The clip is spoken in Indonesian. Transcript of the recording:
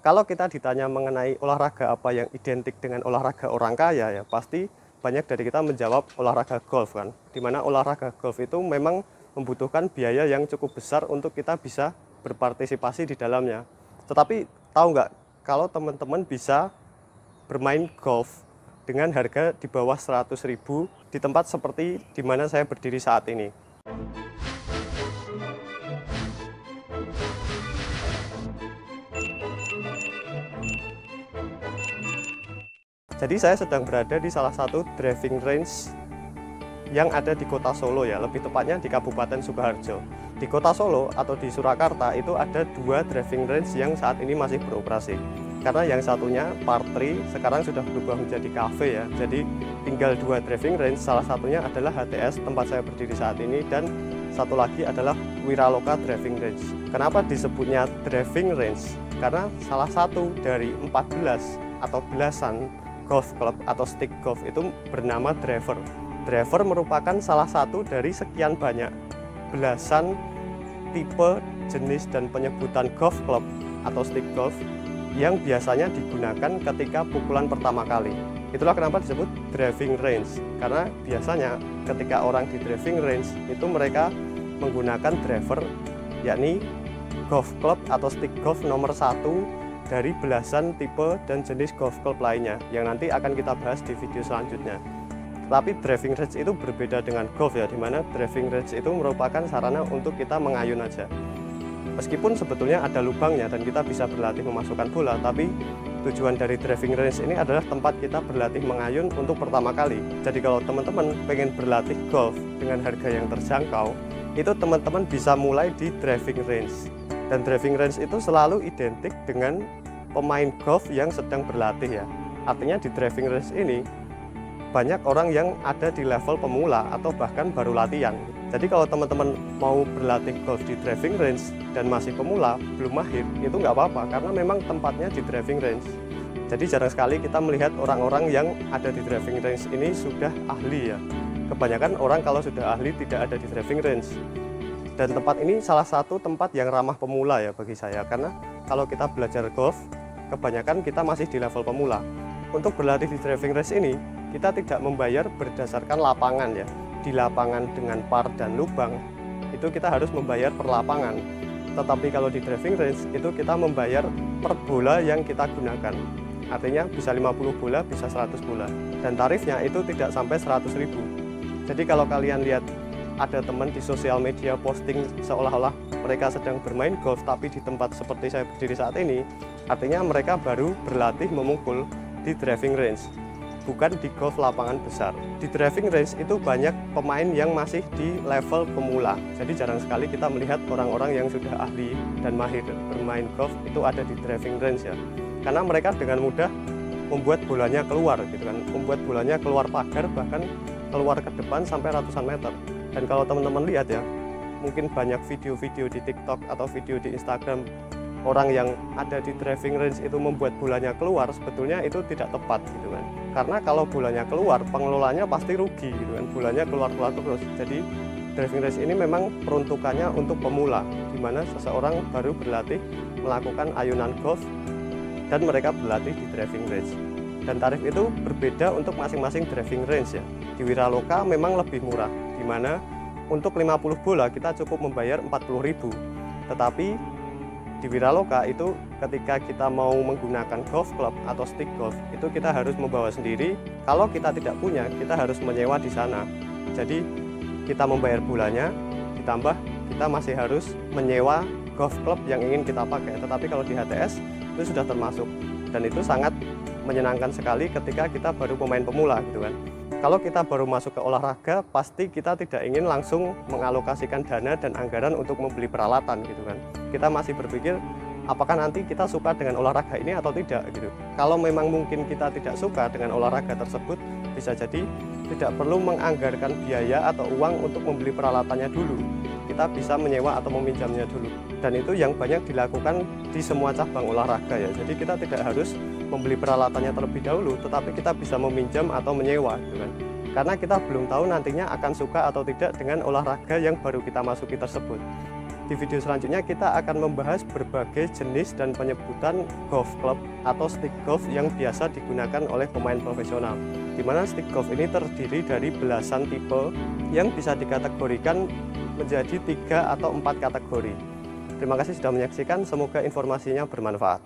Kalau kita ditanya mengenai olahraga apa yang identik dengan olahraga orang kaya, ya pasti banyak dari kita menjawab olahraga golf kan. Dimana olahraga golf itu memang membutuhkan biaya yang cukup besar untuk kita bisa berpartisipasi di dalamnya. Tetapi tahu nggak, kalau teman-teman bisa bermain golf dengan harga di bawah 100.000 di tempat seperti di mana saya berdiri saat ini. Jadi saya sedang berada di salah satu driving range yang ada di kota Solo ya, lebih tepatnya di Kabupaten Sukoharjo. Di kota Solo atau di Surakarta itu ada dua driving range yang saat ini masih beroperasi. Karena yang satunya Par 3 sekarang sudah berubah menjadi cafe ya. Jadi tinggal dua driving range, salah satunya adalah HTS tempat saya berdiri saat ini, dan satu lagi adalah Wiraloka Driving Range. Kenapa disebutnya driving range? Karena salah satu dari 14 atau belasan golf club atau stick golf itu bernama driver. Driver merupakan salah satu dari sekian banyak belasan tipe, jenis, dan penyebutan golf club atau stick golf yang biasanya digunakan ketika pukulan pertama kali. Itulah kenapa disebut driving range, karena biasanya ketika orang di driving range itu mereka menggunakan driver, yakni golf club atau stick golf nomor 1 dari belasan tipe dan jenis golf club lainnya yang nanti akan kita bahas di video selanjutnya. Tapi driving range itu berbeda dengan golf ya, dimana driving range itu merupakan sarana untuk kita mengayun aja. Meskipun sebetulnya ada lubangnya dan kita bisa berlatih memasukkan bola, tapi tujuan dari driving range ini adalah tempat kita berlatih mengayun untuk pertama kali. Jadi kalau teman-teman pengen berlatih golf dengan harga yang terjangkau, itu teman-teman bisa mulai di driving range. Dan driving range itu selalu identik dengan pemain golf yang sedang berlatih ya. Artinya di driving range ini banyak orang yang ada di level pemula atau bahkan baru latihan. Jadi kalau teman-teman mau berlatih golf di driving range dan masih pemula, belum mahir, itu nggak apa-apa karena memang tempatnya di driving range. Jadi jarang sekali kita melihat orang-orang yang ada di driving range ini sudah ahli ya. Kebanyakan orang kalau sudah ahli tidak ada di driving range. Dan tempat ini salah satu tempat yang ramah pemula ya bagi saya, karena kalau kita belajar golf, kebanyakan kita masih di level pemula. Untuk berlatih di driving range ini, kita tidak membayar berdasarkan lapangan ya. Di lapangan dengan par dan lubang, itu kita harus membayar per lapangan. Tetapi kalau di driving range, itu kita membayar per bola yang kita gunakan. Artinya bisa 50 bola, bisa 100 bola. Dan tarifnya itu tidak sampai 100.000. Jadi kalau kalian lihat ada teman di sosial media posting seolah-olah mereka sedang bermain golf tapi di tempat seperti saya berdiri saat ini, artinya mereka baru berlatih memukul di driving range, bukan di golf lapangan besar. Di driving range itu banyak pemain yang masih di level pemula, jadi jarang sekali kita melihat orang-orang yang sudah ahli dan mahir bermain golf itu ada di driving range ya, karena mereka dengan mudah membuat bolanya keluar gitu kan, membuat bolanya keluar pagar, bahkan keluar ke depan sampai ratusan meter. Dan kalau teman-teman lihat ya, mungkin banyak video-video di TikTok atau video di Instagram orang yang ada di driving range itu membuat bolanya keluar, sebetulnya itu tidak tepat gitu kan. Karena kalau bolanya keluar, pengelolanya pasti rugi gitu kan, bolanya keluar-keluar terus. Jadi driving range ini memang peruntukannya untuk pemula, di mana seseorang baru berlatih melakukan ayunan golf dan mereka berlatih di driving range. Dan tarif itu berbeda untuk masing-masing driving range ya. Di Wiraloka memang lebih murah, di mana untuk 50 bola kita cukup membayar 40.000. Tetapi di Wiraloka itu ketika kita mau menggunakan golf club atau stick golf, itu kita harus membawa sendiri. Kalau kita tidak punya, kita harus menyewa di sana. Jadi kita membayar bolanya, ditambah kita masih harus menyewa golf club yang ingin kita pakai. Tetapi kalau di HTS itu sudah termasuk, dan itu sangat menyenangkan sekali ketika kita baru pemain pemula gitu kan. Kalau kita baru masuk ke olahraga, pasti kita tidak ingin langsung mengalokasikan dana dan anggaran untuk membeli peralatan gitu kan. Kita masih berpikir apakah nanti kita suka dengan olahraga ini atau tidak gitu. Kalau memang mungkin kita tidak suka dengan olahraga tersebut, bisa jadi tidak perlu menganggarkan biaya atau uang untuk membeli peralatannya dulu. Kita bisa menyewa atau meminjamnya dulu. Dan itu yang banyak dilakukan di semua cabang olahraga ya. Jadi kita tidak harus membeli peralatannya terlebih dahulu, tetapi kita bisa meminjam atau menyewa gitu kan. Karena kita belum tahu nantinya akan suka atau tidak dengan olahraga yang baru kita masuki tersebut. Di video selanjutnya kita akan membahas berbagai jenis dan penyebutan golf club atau stick golf yang biasa digunakan oleh pemain profesional, di mana stick golf ini terdiri dari belasan tipe yang bisa dikategorikan menjadi 3 atau 4 kategori. Terima kasih sudah menyaksikan, semoga informasinya bermanfaat.